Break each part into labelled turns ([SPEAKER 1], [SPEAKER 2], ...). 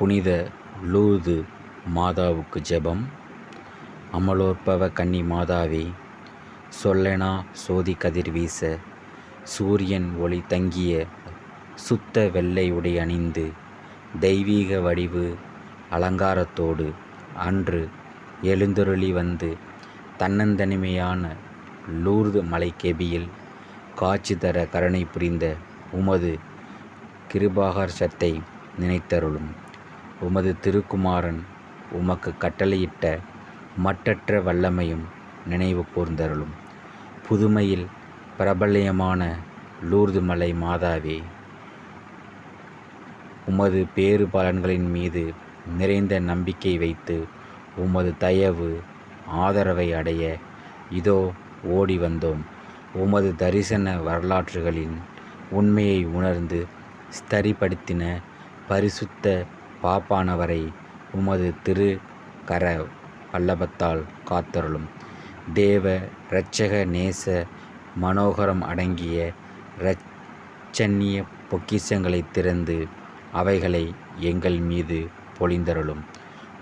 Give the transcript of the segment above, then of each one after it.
[SPEAKER 1] புனித லூர்து மாதாவுக்கு ஜெபம். அமலோற்பவ கன்னி மாதாவே, சொல்லெனா சோதி கதிர் வீச சூரியன் ஒளி தங்கிய சுத்த வெள்ளை உடை அணிந்து தெய்வீக வடிவு அலங்காரத்தோடு அன்று எழுந்தருளி வந்து தன்னந்தனிமையான லூர்து மலைக்கெபியில் காட்சி தர கருணை புரிந்த உமது கிருபாகர்ஷத்தை நினைத்தருளும். உமது திருக்குமாரன் உமக்கு கட்டளையிட்ட மட்டற்ற வல்லமையும் நினைவு கூர்ந்தருளும். புதுமையில் பிரபல்யமான லூர்து மலை மாதாவே, உமது பேறு பலன்களின் மீது நிறைந்த நம்பிக்கை வைத்து உமது தயவு ஆதரவை அடைய இதோ ஓடி வந்தோம். உமது தரிசன வரலாற்றுகளின் உண்மையை உணர்ந்து ஸ்தரிப்படுத்தின பரிசுத்த பாப்பானவரை உமது திரு கர வல்லபத்தால் காத்தருளும். தேவ இரட்சக நேச மனோகரம் அடங்கிய இரட்சண்ய பொக்கிஷங்களை திறந்து அவைகளை எங்கள் மீது பொழிந்தருளும்.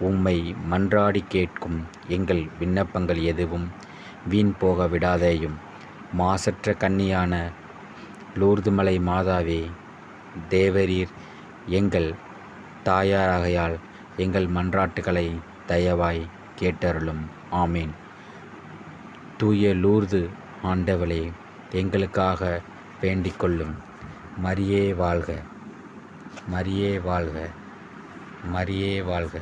[SPEAKER 1] உம்மை மன்றாடி கேட்கும் எங்கள் விண்ணப்பங்கள் எதுவும் வீண் போக விடாதேயும். மாசற்ற கன்னியான லூர்துமலை மாதாவே, தேவரீர் எங்கள் தாயாராகையால் எங்கள் மன்றாட்டுகளை தயவாய் கேட்டருளும். ஆமேன். தூய லூர்து ஆண்டவளே, எங்களுக்காக வேண்டிக்கொள்ளும். மரியே வாழ்க, மரியே வாழ்க, மரியே வாழ்க.